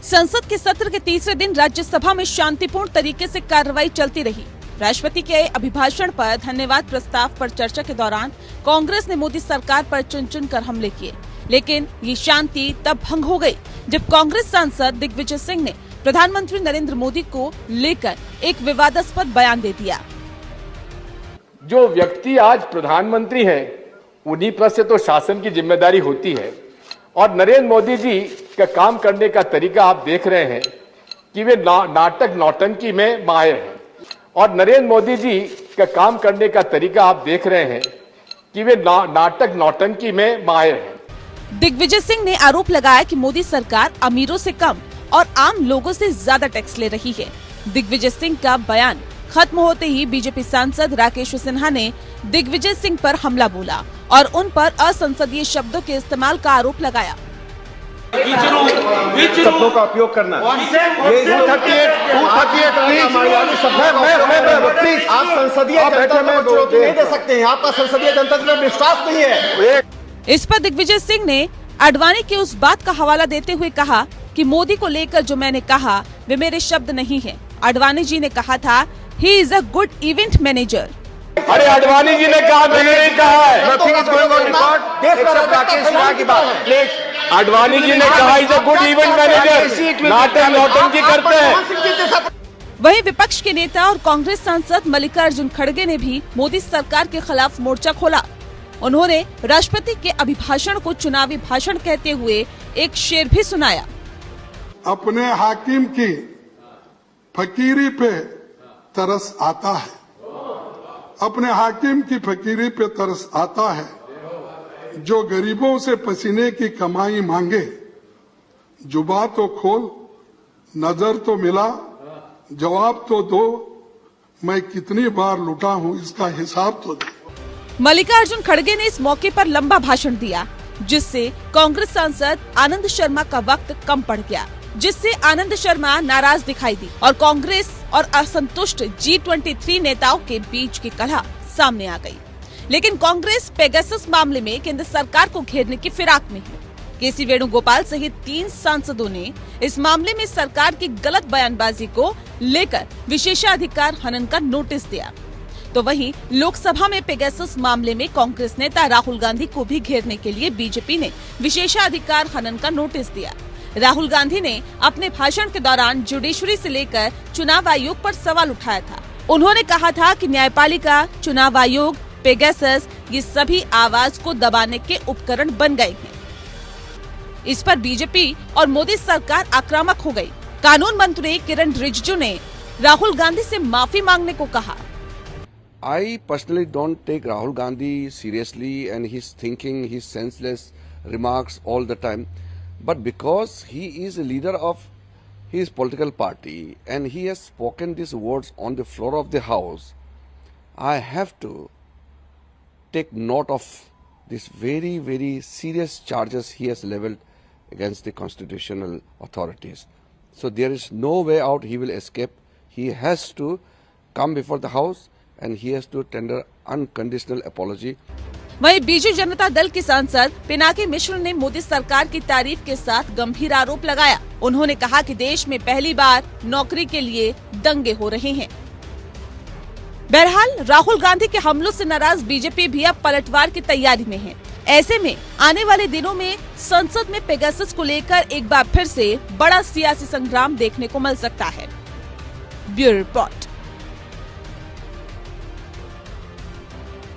संसद के सत्र के तीसरे दिन राज्यसभा में शांतिपूर्ण तरीके से कार्रवाई चलती रही। राष्ट्रपति के अभिभाषण पर धन्यवाद प्रस्ताव पर चर्चा के दौरान कांग्रेस ने मोदी सरकार पर चुन चुन कर हमले किए, लेकिन ये शांति तब भंग हो गई जब कांग्रेस सांसद दिग्विजय सिंह ने प्रधानमंत्री नरेंद्र मोदी को लेकर एक विवादास्पद बयान दे दिया। जो व्यक्ति आज प्रधानमंत्री है उन्हीं पर से तो शासन की जिम्मेदारी होती है, और नरेंद्र मोदी जी का काम करने का तरीका आप देख रहे हैं कि वे नाटक नौटंकी में माहिर हैं, और नरेंद्र मोदी जी का काम करने का तरीका आप देख रहे हैं कि वे नाटक नौटंकी में माहिर हैं। दिग्विजय सिंह ने आरोप लगाया कि मोदी सरकार अमीरों से कम और आम लोगों से ज्यादा टैक्स ले रही है। दिग्विजय सिंह का बयान खत्म होते ही बीजेपी सांसद राकेश सिन्हा ने दिग्विजय सिंह पर हमला बोला और उन पर असंसदीय शब्दों के इस्तेमाल का आरोप लगाया। शब्दों का उपयोग करना आप संसदीय चुनौती नहीं दे सकते हैं। आपका संसदीय जनतंत्र में विश्वास नहीं है। इस पर दिग्विजय सिंह ने आडवाणी की उस बात का हवाला देते हुए कहा कि मोदी को लेकर जो मैंने कहा वे मेरे शब्द नहीं है। आडवाणी जी ने कहा था he is a good event manager. अरे आडवाणी जी ने कहा, मैंने नहीं कहा है। आडवाणी जी ने कहा is a good event manager, नाटक नौटंकी करते हैं। वहीं विपक्ष के नेता और कांग्रेस सांसद मल्लिकार्जुन खड़गे ने भी मोदी सरकार के खिलाफ मोर्चा खोला। उन्होंने राष्ट्रपति के अभिभाषण को चुनावी भाषण कहते हुए एक शेर भी सुनाया। अपने हाकिम की फकीरी पे तरस आता है, अपने हाकिम की फकीरी पे तरस आता है, जो गरीबों से पसीने की कमाई मांगे। जुबान तो खोल, नजर तो मिला, जवाब तो दो, मैं कितनी बार लुटा हूं इसका हिसाब तो दो। मल्लिकार्जुन खड़गे ने इस मौके पर लंबा भाषण दिया, जिससे कांग्रेस सांसद आनंद शर्मा का वक्त कम पड़ गया, जिससे आनंद शर्मा नाराज दिखाई दी और कांग्रेस और असंतुष्ट G23 नेताओं के बीच की कलह सामने आ गई। लेकिन कांग्रेस पेगासस मामले में केंद्र सरकार को घेरने की फिराक में है। केसी वेणुगोपाल सहित 3 सांसदों ने इस मामले में सरकार की गलत बयानबाजी को लेकर विशेषाधिकार हनन का नोटिस दिया। तो वहीं लोकसभा में पेगासस मामले में कांग्रेस नेता राहुल गांधी को भी घेरने के लिए बीजेपी ने विशेषाधिकार हनन का नोटिस दिया। राहुल गांधी ने अपने भाषण के दौरान जुडिशरी से लेकर चुनाव आयोग पर सवाल उठाया था। उन्होंने कहा था कि न्यायपालिका, चुनाव आयोग, पेगासस ये सभी आवाज को दबाने के उपकरण बन गए हैं। इस पर बीजेपी और मोदी सरकार आक्रामक हो गई। कानून मंत्री किरण रिजिजू ने राहुल गांधी से माफी मांगने को कहा। I personally don't take Rahul Gandhi seriously and his thinking, his senseless remarks all the time. But because he is a leader of his political party and he has spoken these words on the floor of the house, I have to take note of these very, very serious charges he has leveled against the constitutional authorities. So there is no way out he will escape. He has to come before the house and he has to tender unconditional apology. वहीं बीजू जनता दल के सांसद पिनाकी मिश्र ने मोदी सरकार की तारीफ के साथ गंभीर आरोप लगाया। उन्होंने कहा कि देश में पहली बार नौकरी के लिए दंगे हो रहे हैं। बहरहाल राहुल गांधी के हमलों से नाराज बीजेपी भी अब पलटवार की तैयारी में है। ऐसे में आने वाले दिनों में संसद में पेगासस को लेकर एक बार फिर से बड़ा सियासी संग्राम देखने को मिल सकता है। Bureau report.